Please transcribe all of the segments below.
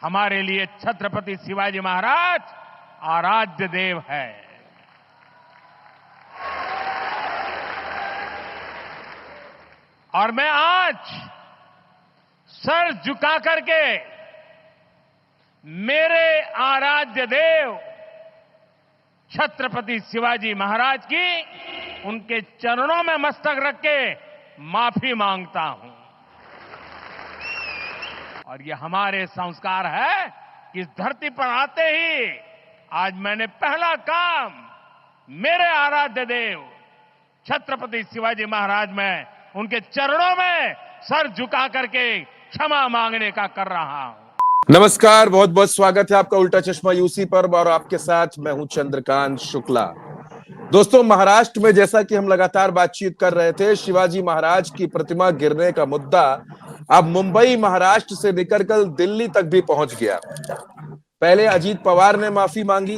हमारे लिए छत्रपति शिवाजी महाराज आराध्य देव है। और मैं आज सर झुका करके मेरे आराध्य देव छत्रपति शिवाजी महाराज की उनके चरणों में मस्तक रख के माफी मांगता हूं। और ये हमारे संस्कार है कि इस धरती पर आते ही आज मैंने पहला काम मेरे आराध्य देव छत्रपति शिवाजी महाराज में उनके चरणों में सर झुका करके क्षमा मांगने का कर रहा हूं। नमस्कार, बहुत बहुत स्वागत है आपका उल्टा चश्मा यूसी पर और आपके साथ मैं हूं चंद्रकांत शुक्ला। दोस्तों, महाराष्ट्र में जैसा कि हम लगातार बातचीत कर रहे थे, शिवाजी महाराज की प्रतिमा गिरने का मुद्दा अब मुंबई महाराष्ट्र से निकलकर दिल्ली तक भी पहुंच गया। पहले अजीत पवार ने माफी मांगी,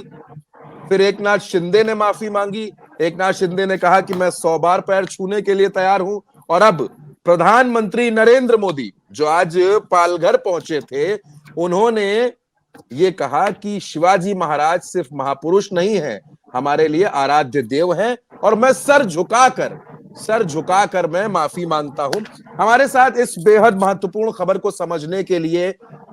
फिर एकनाथ शिंदे ने माफी मांगी। एकनाथ शिंदे ने कहा कि मैं 100 बार पैर छूने के लिए तैयार हूं। और अब प्रधानमंत्री नरेंद्र मोदी जो आज पालघर पहुंचे थे, उन्होंने ये कहा कि शिवाजी महाराज सिर्फ महापुरुष नहीं है, हमारे लिए आराध्य देव हैं और मैं सर झुकाकर मैं माफी मांगता हूं। हमारे साथ इस बेहद महत्वपूर्ण खबर को समझने के लिए,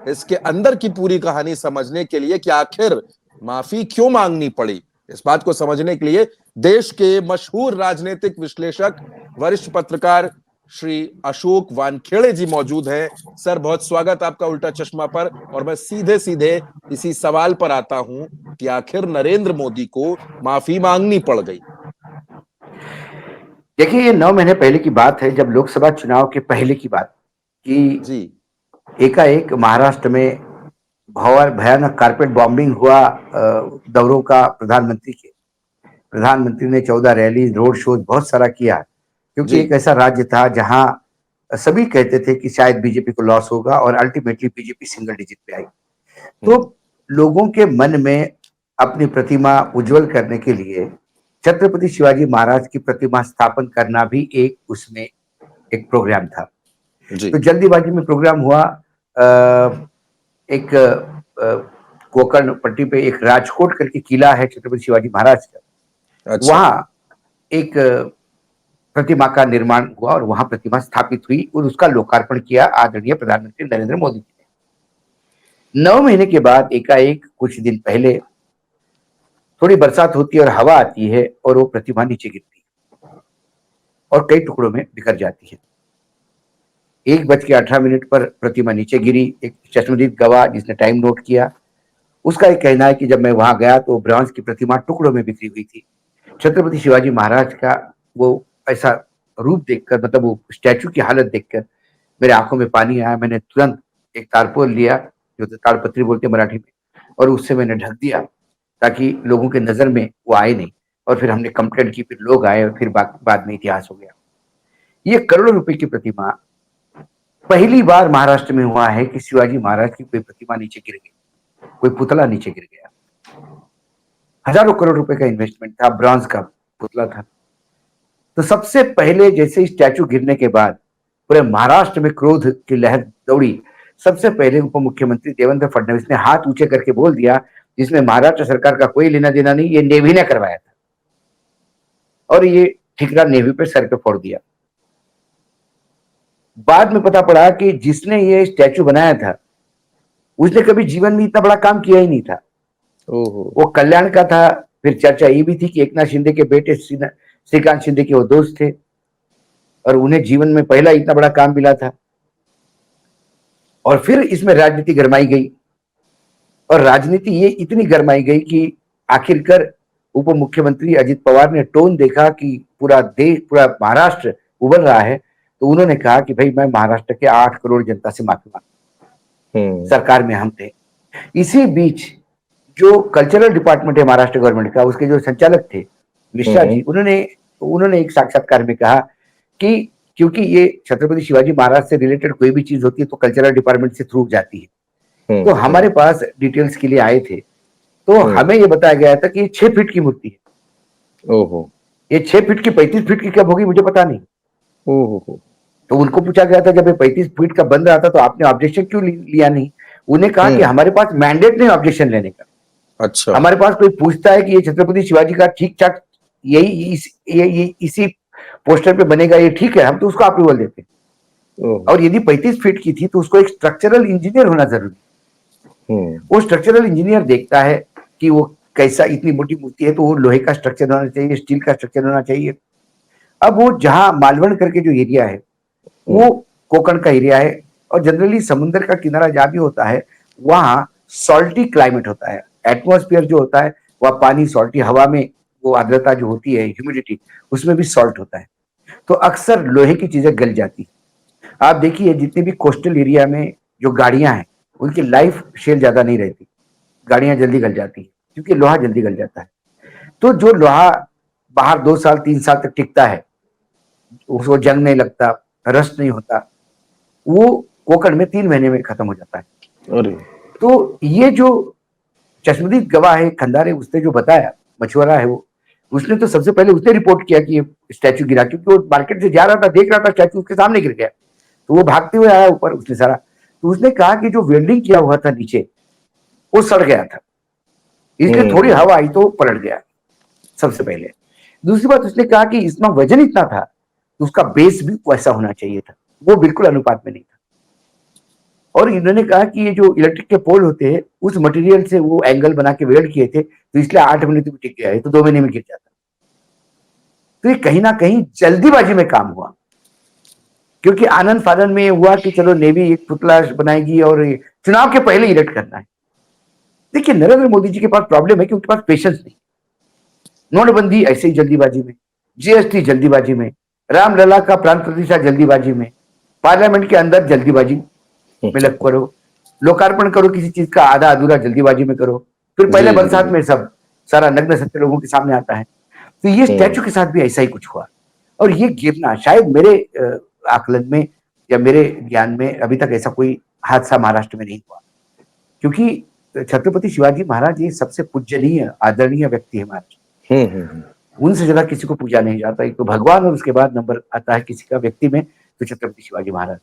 इसके अंदर की पूरी कहानी समझने के लिए कि आखिर माफी क्यों मांगनी पड़ी, इस बात को समझने के लिए देश के मशहूर राजनीतिक विश्लेषक, वरिष्ठ पत्रकार श्री अशोक वानखेड़े जी मौजूद हैं। सर, बहुत स्वागत आपका उल्टा चश्मा पर। और मैं सीधे सीधे इसी सवाल पर आता हूं कि आखिर नरेंद्र मोदी को माफी मांगनी पड़ गई। देखिए, ये 9 महीने पहले की बात है, जब लोकसभा चुनाव के पहले की बात कि जी एकाएक महाराष्ट्र में भयानक कारपेट बॉम्बिंग हुआ। दौरों का प्रधानमंत्री ने 14 रैली, रोड शोज बहुत सारा किया, क्योंकि एक ऐसा राज्य था जहां सभी कहते थे कि शायद बीजेपी को लॉस होगा और अल्टीमेटली बीजेपी सिंगल डिजिट पे आई। तो लोगों के मन में अपनी प्रतिमा उज्जवल करने के लिए छत्रपति शिवाजी महाराज की प्रतिमा स्थापन करना भी उसमें एक प्रोग्राम था। तो जल्दीबाजी में प्रोग्राम हुआ। एक कोकण पट्टी पे एक राजकोट करके किला है छत्रपति शिवाजी महाराज का। अच्छा। वहां एक प्रतिमा का निर्माण हुआ और वहां प्रतिमा स्थापित हुई और उसका लोकार्पण किया आदरणीय प्रधानमंत्री नरेंद्र मोदी जी ने। 9 महीने के बाद एकाएक कुछ दिन पहले थोड़ी बरसात होती है और हवा आती है और वो प्रतिमा नीचे गिरती है और कई टुकड़ों में बिखर जाती है। 1:18 पर प्रतिमा नीचे गिरी। एक चश्मदीद गवाह जिसने टाइम नोट किया, उसका एक कहना है कि जब मैं वहां गया तो ब्रॉन्ज की प्रतिमा टुकड़ों में बिखरी हुई थी। छत्रपति शिवाजी महाराज का वो ऐसा रूप देखकर, मतलब वो स्टैचू की हालत देखकर मेरे आंखों में पानी आया। मैंने तुरंत एक तारपोल लिया, जो ताड़पत्री बोलते मराठी में, और उससे मैंने ढक दिया ताकि लोगों के नजर में वो आए नहीं। और फिर हमने कंप्लेंट की, फिर लोग आए और फिर बाद में इतिहास हो गया। ये करोड़ों रुपए की प्रतिमा पहली बार महाराष्ट्र में हुआ है कि शिवाजी महाराज की कोई प्रतिमा नीचे गिर गई, कोई पुतला नीचे गिर गया। हजारों करोड़ रुपए का इन्वेस्टमेंट था, ब्रॉन्ज का पुतला था। तो सबसे पहले जैसे ही स्टैचू गिरने के बाद पूरे महाराष्ट्र में क्रोध की लहर दौड़ी। सबसे पहले उप मुख्यमंत्री देवेंद्र फडणवीस ने हाथ ऊंचे करके बोल दिया, जिसमें महाराष्ट्र सरकार का कोई लेना देना नहीं, ये नेवी ने करवाया था, और ये ठिकरा नेवी पे सर पे फोड़ दिया। बाद में पता पड़ा कि जिसने ये स्टैचू बनाया था उसने कभी जीवन में इतना बड़ा काम किया ही नहीं था। वो कल्याण का था। फिर चर्चा ये भी थी कि एकनाथ शिंदे के बेटे श्रीकांत शिंदे के वो दोस्त थे और उन्हें जीवन में पहला इतना बड़ा काम मिला था। और फिर इसमें राजनीति गरमाई गई, और राजनीति ये इतनी गरमाई गई कि आखिरकार उप मुख्यमंत्री अजित पवार ने टोन देखा कि पूरा महाराष्ट्र उबल रहा है, तो उन्होंने कहा कि भाई, मैं महाराष्ट्र के 8 करोड़ जनता से माफी मांगता हूं। सरकार में हम थे। इसी बीच जो कल्चरल डिपार्टमेंट है महाराष्ट्र गवर्नमेंट का, उसके जो संचालक थे मिश्रा जी, उन्होंने एक साक्षात्कार में कहा कि क्योंकि ये छत्रपति शिवाजी महाराज से रिलेटेड कोई भी चीज होती है तो कल्चरल डिपार्टमेंट से थ्रू जाती है। तो हमारे पास डिटेल्स के लिए आए थे, तो हमें ये बताया गया था कि ये 6 फीट की मूर्ति है। ये 6 फीट की 35 फीट की कब होगी मुझे पता नहीं। तो उनको पूछा गया था, जब ये 35 फीट का बन रहा था तो आपने ऑब्जेक्शन क्यों लिया नहीं? उन्हें कहा कि हमारे पास मैंडेट नहीं ऑब्जेक्शन लेने का। अच्छा। हमारे पास कोई पूछता है कि ये छत्रपति शिवाजी का ठीक ठाक यही इसी पोस्टर पे बनेगा, ये ठीक है, हम तो उसको अप्रूवल देते हैं। और यदि 35 फीट की थी तो उसको एक स्ट्रक्चरल इंजीनियर होना जरूरी। वो स्ट्रक्चरल इंजीनियर देखता है कि वो कैसा, इतनी मोटी मूर्ति है तो वो लोहे का स्ट्रक्चर होना चाहिए, स्टील का स्ट्रक्चर होना चाहिए। अब वो जहां मालवण करके जो एरिया है वो कोकण का एरिया है, और जनरली समुद्र का किनारा जहां भी होता है वहां सॉल्टी क्लाइमेट होता है। एटमॉस्फेयर जो होता है वह पानी सॉल्टी, हवा में वो आर्द्रता जो होती है, ह्यूमिडिटी, उसमें भी सॉल्ट होता है, तो अक्सर लोहे की चीजें गल जाती। आप देखिए जितने भी कोस्टल एरिया में जो गाड़ियां हैं उनकी लाइफ शेल ज्यादा नहीं रहती, गाड़ियां जल्दी गल जाती क्योंकि लोहा जल्दी गल जाता है। तो जो लोहा बाहर 2 साल 3 साल तक टिकता है, उसको जंग नहीं लगता, रस्ट नहीं होता, वो कोकण में 3 महीने में खत्म हो जाता है। अरे तो ये जो चश्मदीद गवाह है, खंदारे, उसने जो बताया, मछुआरा है वो, उसने तो सबसे पहले उसने रिपोर्ट किया कि ये स्टैचू गिरा, क्योंकि वो मार्केट से जा रहा था, देख रहा था स्टैचू उसके सामने गिर गया, तो वो भागते हुए आया ऊपर, उसने सारा, तो उसने कहा कि जो वेल्डिंग किया हुआ था नीचे वो सड़ गया था, इसलिए थोड़ी हवा आई तो वो पलट गया, सबसे पहले। दूसरी बात उसने कहा कि इसमें वजन इतना था तो उसका बेस भी वैसा होना चाहिए था, वो बिल्कुल अनुपात में नहीं था। और इन्होंने कहा कि ये जो इलेक्ट्रिक के पोल होते हैं उस मटेरियल से वो एंगल बना के वेल्ड किए थे, तो इसलिए 8 महीने तक टिक गया है, तो 2 महीने में गिर जाता। तो ये कहीं ना कहीं जल्दीबाजी में काम हुआ, क्योंकि आनंद फानंद में हुआ कि चलो नेवी एक पुतला बनाएगी और चुनाव के पहले इलेक्ट करना है। देखिए नरेंद्र मोदी जी के पास प्रॉब्लम है कि उनके पास पेशेंस नहीं। नोटबंदी ऐसे ही जल्दीबाजी में, जीएसटी जल्दीबाजी में, रामलला का प्राण प्रतिष्ठा जल्दीबाजी में, पार्लियामेंट के अंदर जल्दीबाजी में लग करो, लोकार्पण करो किसी चीज का आधा अधूरा जल्दीबाजी में करो, फिर पहले बरसात में सब सारा नग्न सत्य लोगों के सामने आता है। तो ये स्टैचू के साथ भी ऐसा ही कुछ हुआ, और ये गिरना शायद मेरे आकलन में या मेरे ज्ञान में अभी तक ऐसा कोई हादसा महाराष्ट्र में नहीं हुआ, क्योंकि छत्रपति शिवाजी महाराज ये सबसे पूजनीय आदरणीय व्यक्ति है महाराज। उनसे ज्यादा किसी को पूजा नहीं जाता, एक तो भगवान और उसके बाद नंबर आता है किसी का व्यक्ति में, तो छत्रपति शिवाजी महाराज।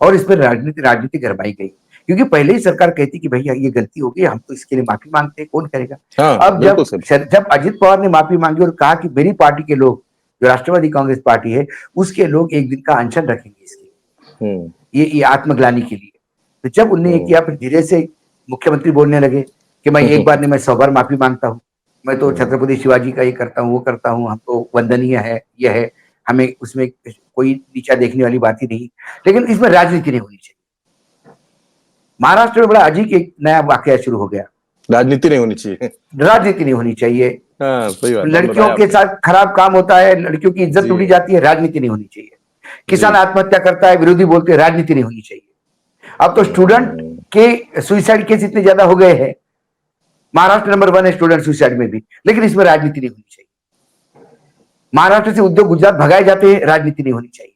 और इस पर राजनीति गरमाई गई, क्योंकि पहले ही सरकार कहती कि भैया ये गलती हो गई, हम तो इसके लिए माफी मांगते हैं, कौन करेगा। अब जब अजित पवार ने माफी मांगी और कहा कि मेरी पार्टी के लोग, जो राष्ट्रवादी कांग्रेस पार्टी है, उसके लोग एक दिन का अनशन रखेंगे इसके ये आत्मग्लानी के लिए, तो जब उनने ये किया, फिर धीरे से मुख्यमंत्री बोलने लगे कि मैं एक बार नहीं, मैं 100 बार माफी मांगता हूँ, मैं तो छत्रपति शिवाजी का ये करता हूँ, वो करता हूँ, हम तो वंदनीय है, ये है, हमें उसमें कोई नीचा देखने वाली बात ही नहीं। लेकिन इसमें राजनीति नहीं होनी चाहिए। महाराष्ट्र में बड़ा अजीब एक नया वाकया शुरू हो गया, राजनीति नहीं होनी चाहिए, राजनीति नहीं होनी चाहिए। सही बात। लड़कियों के साथ खराब काम होता है, लड़कियों की इज्जत लूटी जाती है, राजनीति नहीं होनी चाहिए। किसान आत्महत्या करता है, विरोधी बोलते हैं, राजनीति नहीं होनी चाहिए। अब तो स्टूडेंट के सुइसाइड केस इतने ज्यादा हो गए हैं, महाराष्ट्र नंबर 1 है स्टूडेंट सुइसाइड में भी, लेकिन इसमें राजनीति नहीं होनी चाहिए। महाराष्ट्र से उद्योग गुजरात भगाए जाते हैं, राजनीति नहीं होनी चाहिए।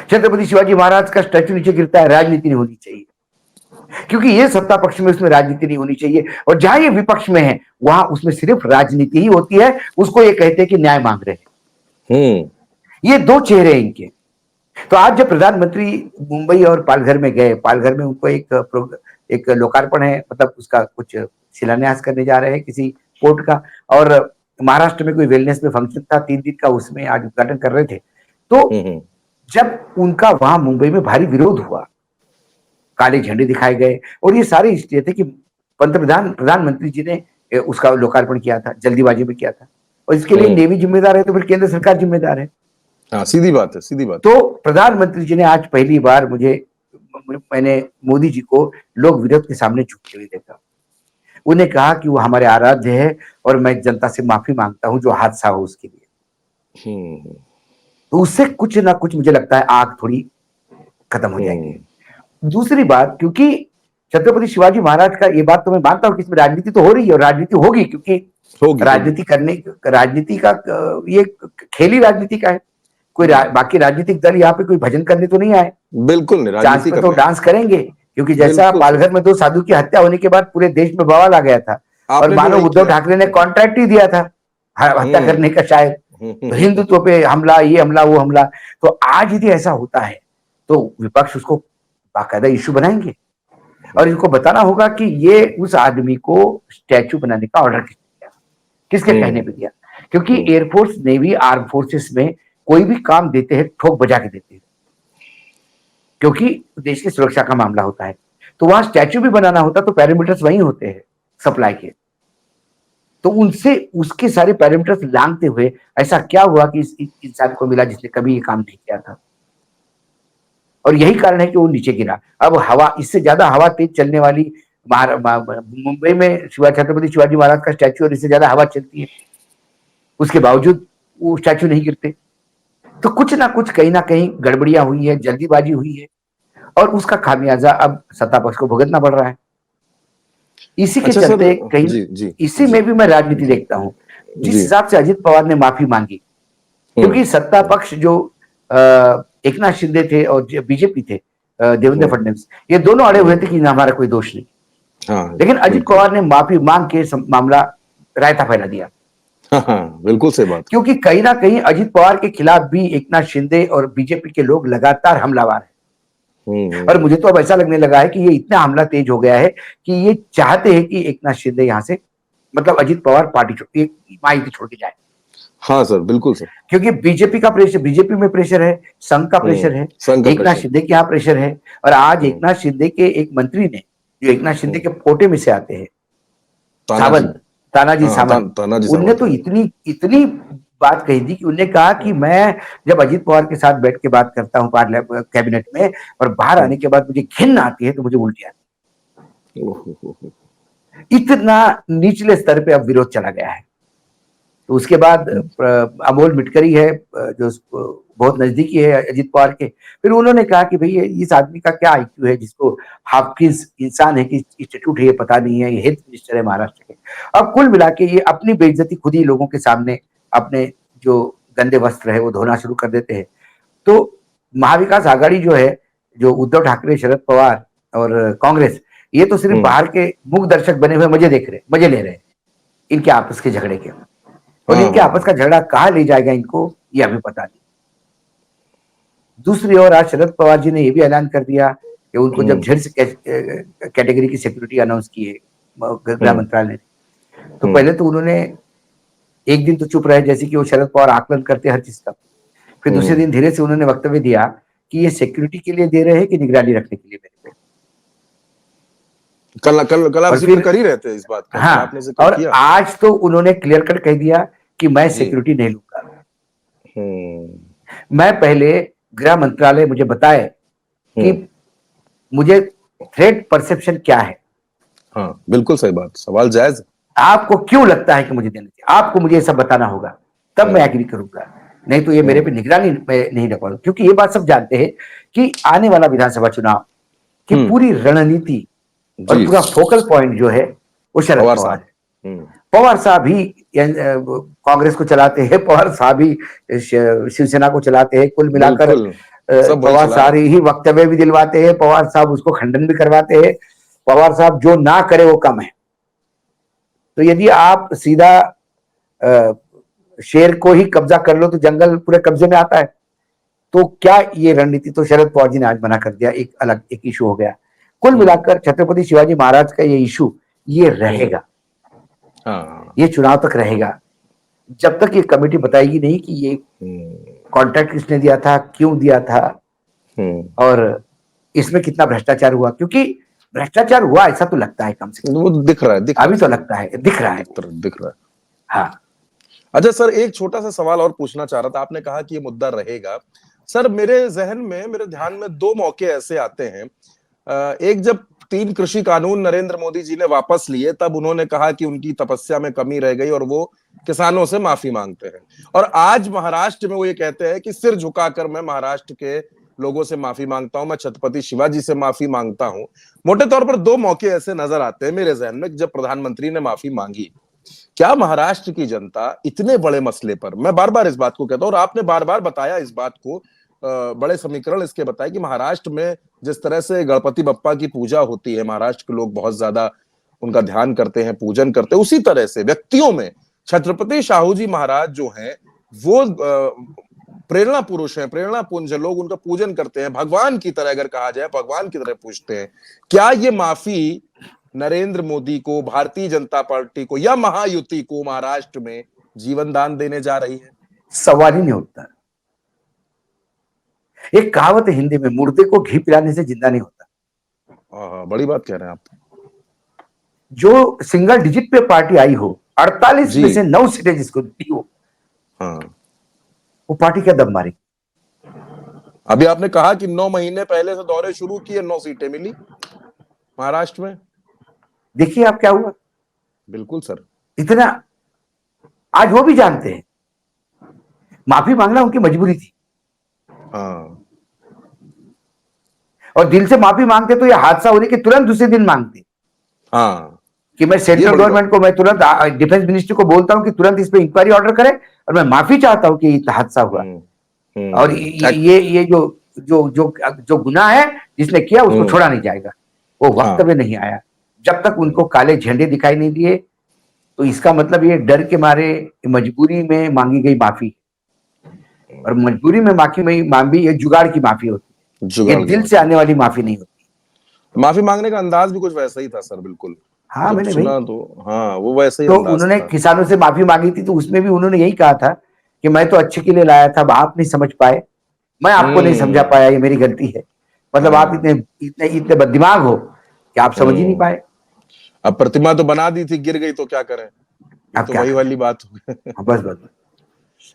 छत्रपति शिवाजी महाराज का स्टैचू नीचे गिरता है, राजनीति नहीं होनी चाहिए, क्योंकि ये सत्ता पक्ष में, उसमें राजनीति नहीं होनी चाहिए। और जहां ये विपक्ष में है वहां उसमें सिर्फ राजनीति ही होती है, उसको ये कहते हैं कि न्याय मांग रहे हैं। ये दो चेहरे हैं इनके। तो आज जब प्रधानमंत्री मुंबई और पालघर में गए, पालघर में उनको एक लोकार्पण है, मतलब उसका कुछ शिलान्यास करने जा रहे हैं किसी पोर्ट का, और महाराष्ट्र में कोई वेलनेस में फंक्शन था 3 दिन का, उसमें आज उद्घाटन कर रहे थे। तो जब उनका वहां मुंबई में भारी विरोध हुआ, काले झंडे दिखाए गए, और ये सारे इसलिए थे कि प्रधानमंत्री जी ने उसका लोकार्पण किया था, जल्दीबाजी में किया था, और इसके लिए नेवी जिम्मेदार है तो फिर केंद्र सरकार जिम्मेदार है। हाँ, सीधी बात है, सीधी बात। तो प्रधानमंत्री जी ने आज पहली बार मैंने मोदी जी को लोक विरोध के सामने झुकते हुए देखा। उन्हें कहा कि वो हमारे आराध्य है और मैं जनता से माफी मांगता हूं जो हादसा हो उसके लिए। तो उससे कुछ ना कुछ मुझे लगता है आग थोड़ी खत्म हो जाएगी। दूसरी बात, क्योंकि छत्रपति शिवाजी महाराज का, ये बात तो मैं मानता हूं कि इसमें राजनीति तो हो रही है, और राजनीति होगी, क्योंकि राजनीति का ये खेल ही राजनीति का है। कोई बाकी राजनीतिक दल यहाँ पे कोई भजन करने तो नहीं आए, बिल्कुल नहीं, राजनीति पे तो डांस करेंगे, क्योंकि जैसा पालघर में 2 साधु की हत्या होने के बाद पूरे देश में बवाल आ गया था, और मानो उद्धव ठाकरे ने कॉन्ट्रैक्ट ही दिया था हत्या करने का, शायद तो हिंदुत्व पे हमला, ये हमला, वो हमला। तो आज यदि ऐसा होता है तो विपक्ष उसको बाकायदा इश्यू बनाएंगे, और इनको बताना होगा कि ये उस आदमी को स्टैचू बनाने का ऑर्डर किसने दिया, किसके कहने पे दिया। क्योंकि एयरफोर्स, नेवी, आर्म फोर्सेस में कोई भी काम देते हैं ठोक बजा के देते हैं, क्योंकि देश की सुरक्षा का मामला होता है। तो वहां स्टैचू भी बनाना होता तो पैरामीटर्स वही होते हैं सप्लाई के, तो उनसे उसके सारे पैरामीटर्स लांघते हुए ऐसा क्या हुआ कि इस इंसान को मिला जिसने कभी ये काम नहीं किया था, और यही कारण है कि वो नीचे गिरा। अब हवा, इससे ज्यादा हवा तेज चलने वाली मुंबई में छत्रपति शिवाजी महाराज का स्टैचू, और इससे ज्यादा हवा चलती है, उसके बावजूद वो स्टैचू नहीं गिरते। तो कुछ ना कुछ कहीं ना कहीं गड़बड़ियां हुई है, जल्दीबाजी हुई है, और उसका खामियाजा अब सत्ता पक्ष को भुगतना पड़ रहा है। इसी के चलते कहीं इसी में भी मैं राजनीति देखता हूं। जिस हिसाब से अजित पवार ने माफी मांगी, क्योंकि सत्ता पक्ष जो एकनाथ शिंदे थे और बीजेपी थे, देवेंद्र फडणवीस, ये दोनों अड़े हुए थे कि हमारा कोई दोष नहीं। लेकिन अजित पवार ने माफी मांग के मामला रायता फैला दिया। बिल्कुल सही बात। क्योंकि कहीं ना कहीं अजित पवार के खिलाफ भी एकनाथ शिंदे और बीजेपी के लोग लगातार हमलावर हैं। और मुझे तो अब ऐसा लगने लगा है कि ये इतना हमला तेज हो गया है कि ये चाहते हैं कि एकनाथ शिंदे यहाँ से, मतलब अजित पवार पार्टी माइती छोड़ के जाए। हाँ सर, बिल्कुल सर। क्योंकि बीजेपी का प्रेशर, बीजेपी में प्रेशर है, संघ का प्रेशर है, एकनाथ शिंदे के यहाँ प्रेशर है। और आज एकनाथ शिंदे के एक मंत्री ने, जो एकनाथ शिंदे के पोटे में से आते हैं, सावंत, तानाजी सावंत, उनने तो इतनी बात कही थी कि उन्होंने कहा कि मैं जब अजित पवार के साथ बैठ के बात करता हूँ कैबिनेट में, और बाहर आने के बाद मुझे घिन आती है तो मुझे उल्टी आती है। इतना निचले स्तर पे अब विरोध चला गया है। तो उसके बाद अमोल मिटकरी है, जो बहुत नजदीकी है अजित पवार के, फिर उन्होंने कहा कि भाई इस आदमी का क्या आईक्यू है, जिसको हाफकिस इंसान है कि इंस्टीट्यूट है, ये पता नहीं है, ये हेल्थ मिनिस्टर है महाराष्ट्र के। अब कुल मिला के ये अपनी बेइज्जती खुद ही लोगों के सामने, अपने जो गंदे वस्त्र है वो धोना शुरू कर देते हैं। तो महाविकास आघाड़ी जो है, जो उद्धव ठाकरे, शरद पवार और कांग्रेस, ये तो सिर्फ बाहर के मूक दर्शक बने हुए मजे ले रहे हैं इनके आपस के झगड़े के। और इनके आपस का झगड़ा कहाँ ले जाएगा इनको, ये अभी पता नहीं। दूसरी ओर आज शरद पवार जी ने यह भी ऐलान कर दिया कि उनको जब झेड़ कैटेगरी की सिक्योरिटी अनाउंस की है गृह मंत्रालय ने, तो पहले तो उन्होंने एक दिन तो चुप रहे, जैसे कि वो शरद पवार आकलन करते हर चीज का। फिर दूसरे दिन धीरे से उन्होंने वक्तव्य दिया कि ये सिक्योरिटी के लिए दे रहे हैं कि निगरानी रखने के लिए मेरे पे। कल आप जिक्र कर ही रहे थे इस बात का। हाँ, आपने जिक्र और किया। आज तो उन्होंने क्लियर कट कह दिया कि मैं सिक्योरिटी नहीं लूंगा। मैं पहले गृह मंत्रालय मुझे बताए कि मुझे थ्रेट परसेप्शन क्या है। हाँ, बिल्कुल सही बात, सवाल जायज। आपको क्यों लगता है कि मुझे देना चाहिए, आपको मुझे ये सब बताना होगा, तब मैं एग्री करूंगा, नहीं तो ये मेरे पे निगरानी नहीं रखवा। क्योंकि ये बात सब जानते हैं कि आने वाला विधानसभा चुनाव की पूरी रणनीति और पूरा फोकल पॉइंट जो है वो शरद पवार है। पवार साहब ही कांग्रेस को चलाते हैं, पवार साहब ही शिवसेना को चलाते हैं। कुल मिलाकर पवार साहब ही वक्तव्य भी दिलवाते हैं, पवार साहब उसको खंडन भी करवाते हैं। पवार साहब जो ना करे वो कम है। तो यदि आप सीधा शेर को ही कब्जा कर लो तो जंगल पूरे कब्जे में आता है। तो क्या ये रणनीति तो शरद पवार जी ने आज मना कर दिया, एक अलग एक इशू हो गया। कुल मिलाकर छत्रपति शिवाजी महाराज का ये इशू ये रहेगा, ये चुनाव तक रहेगा, जब तक ये कमेटी बताएगी नहीं कि ये कॉन्ट्रैक्ट किसने दिया था, क्यों दिया था, और इसमें कितना भ्रष्टाचार हुआ। क्योंकि भ्रष्टाचार हुआ ऐसा तो लगता है, कम से कम वो दिख रहा है, अभी तो लगता है, दिख रहा है। हाँ, अच्छा सर, एक छोटा सा सवाल और पूछना चाह रहा था। आपने कहा कि ये मुद्दा रहेगा। सर, मेरे जहन में, मेरे ध्यान में दो मौके ऐसे आते हैं। एक, जब 3 कृषि कानून नरेंद्र मोदी जी ने वापस लिए, तब उन्होंने कहा कि उनकी तपस्या में कमी रह गई और वो किसानों से माफी मांगते हैं। और आज महाराष्ट्र में वो ये कहते हैं कि सिर झुकाकर मैं महाराष्ट्र के लोगों से माफी मांगता हूं, मैं छत्रपति शिवाजी से माफी मांगता हूं। मोटे तौर पर 2 मौके ऐसे नजर आते हैं मेरे जहन में जब प्रधानमंत्री ने माफी मांगी। क्या महाराष्ट्र की जनता इतने बड़े मसले पर, मैं बार बार इस बात को कहता हूं और आपने बार बार बताया इस बात को, बड़े समीकरण इसके बताए कि महाराष्ट्र में जिस तरह से गणपति बप्पा की पूजा होती है, महाराष्ट्र के लोग बहुत ज्यादा उनका ध्यान करते हैं, पूजन करते हैं, उसी तरह से व्यक्तियों में छत्रपति शाहू जी महाराज जो हैं वो प्रेरणा पुरुष हैं, प्रेरणा पुंज है, लोग उनका पूजन करते हैं, भगवान की तरह अगर कहा जाए, भगवान की तरह पूजते हैं। क्या ये माफी नरेंद्र मोदी को, भारतीय जनता पार्टी को या महायुति को महाराष्ट्र में जीवन दान देने जा रही है? सवाल ही नहीं उठता। एक कहावत है हिंदी में, मुर्दे को घी पिलाने से जिंदा नहीं होता। हाँ, बड़ी बात कह रहे हैं आप। जो सिंगल डिजिट पे पार्टी आई हो, 48 जी। में से 9 सीटें जिसको दी हो, हाँ, वो पार्टी क्या दम मारेगी? अभी आपने कहा कि 9 महीने पहले से दौरे शुरू किए, 9 सीटें मिली महाराष्ट्र में। देखिए आप क्या हुआ। बिल्कुल सर। इतना आज वो भी जानते हैं, माफी मांगना उनकी मजबूरी थी। हाँ, और दिल से माफी मांगते तो ये हादसा होने के तुरंत दूसरे दिन मांगते हाँ, कि मैं सेंट्रल गवर्नमेंट को, मैं तुरंत डिफेंस मिनिस्ट्री को बोलता हूं कि तुरंत इस पे इंक्वायरी ऑर्डर करे और मैं माफी चाहता हूं कि हादसा हुआ। और ये जो गुनाह है जिसने किया उसको छोड़ा नहीं जाएगा। वो वक्त में नहीं आया। जब तक उनको काले झंडे दिखाई नहीं दिए, तो इसका मतलब ये डर के मारे मजबूरी में मांगी गई माफी, और मजबूरी में माफी ये जुगाड़ की माफी होती है, ये दिल से आने वाली माफी नहीं होती। माफी मांगने का अंदाज भी कुछ वैसा ही था सर, बिल्कुल। हाँ, मैंने सुना तो, हाँ, वो वैसे ही तो अंदाज उन्होंने था। किसानों से माफी मांगी थी, तो उसमें भी उन्होंने यही कहा था कि मैं तो अच्छे के लिए लाया था, आप नहीं समझ पाए, मैं आपको नहीं समझा पाया, ये मेरी गलती है। मतलब आप इतने बददिमाग हो कि आप समझ ही नहीं पाए। अब प्रतिमा तो बना दी थी, गिर गई तो क्या करें? अब तो क्या वही वाली बात हो गई। बस।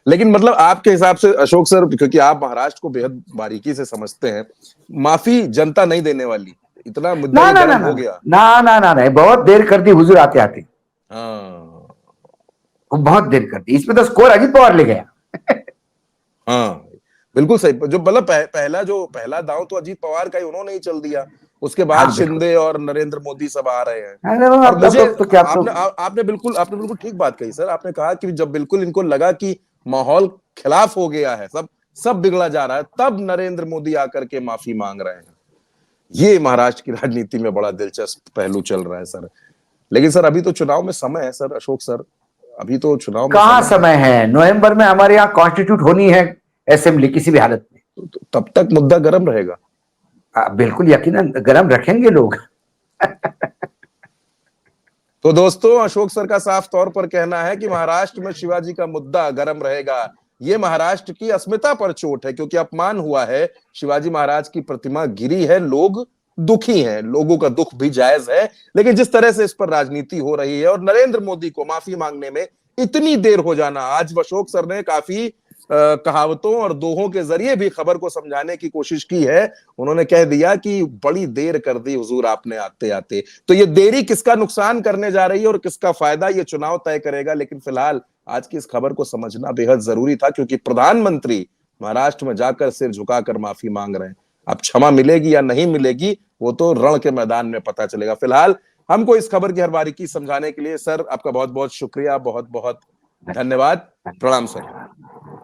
लेकिन मतलब आपके हिसाब से अशोक सर, क्योंकि आप महाराष्ट्र को बेहद बारीकी से समझते हैं, माफी जनता नहीं देने वाली, इतना मुद्दा गर्म हो गया। ना, बहुत देर कर दी हुजूर आते आते। हाँ, बहुत देर कर दी, इसमें तो स्कोर अजीत पवार ले गया। हाँ, बिल्कुल सही। जो मतलब पहला दांव तो अजीत पवार का ही उन्होंने ही चल दिया। उसके बाद शिंदे और नरेंद्र मोदी सब आ रहे हैं। और मुझे आपने बिल्कुल ठीक बात कही सर। आपने कहा कि जब बिल्कुल इनको लगा कि माहौल खिलाफ हो गया है, सब बिगड़ा जा रहा है, तब नरेंद्र मोदी आकर के माफी मांग रहे हैं। ये महाराष्ट्र की राजनीति में बड़ा दिलचस्प पहलू चल रहा है सर। लेकिन सर अभी तो चुनाव में समय है सर, अशोक सर, अभी तो चुनाव में कहां समय है? नवंबर में हमारे यहाँ कॉन्स्टिट्यूट होनी है असेंबली, किसी भी हालत में। तो तब तक मुद्दा गर्म रहेगा। बिल्कुल यकीनन गर्म रखेंगे लोग। तो दोस्तों, अशोक सर का साफ तौर पर कहना है कि महाराष्ट्र में शिवाजी का मुद्दा गर्म रहेगा। ये महाराष्ट्र की अस्मिता पर चोट है, क्योंकि अपमान हुआ है, शिवाजी महाराज की प्रतिमा गिरी है, लोग दुखी हैं, लोगों का दुख भी जायज है। लेकिन जिस तरह से इस पर राजनीति हो रही है और नरेंद्र मोदी को माफी मांगने में इतनी देर हो जाना, आज अशोक सर ने काफी कहावतों और दोहों के जरिए भी खबर को समझाने की कोशिश की है। उन्होंने कह दिया कि बड़ी देर कर दी हुजूर आपने आते आते। तो ये देरी किसका नुकसान करने जा रही है और किसका फायदा, ये चुनाव तय करेगा। लेकिन फिलहाल आज की इस खबर को समझना बेहद जरूरी था, क्योंकि प्रधानमंत्री महाराष्ट्र में जाकर सिर झुकाकर माफी मांग रहे हैं। अब क्षमा मिलेगी या नहीं मिलेगी, वो तो रण के मैदान में पता चलेगा। फिलहाल हमको इस खबर की हर बारीकी समझाने के लिए सर आपका बहुत बहुत शुक्रिया, बहुत बहुत धन्यवाद। प्रणाम सर।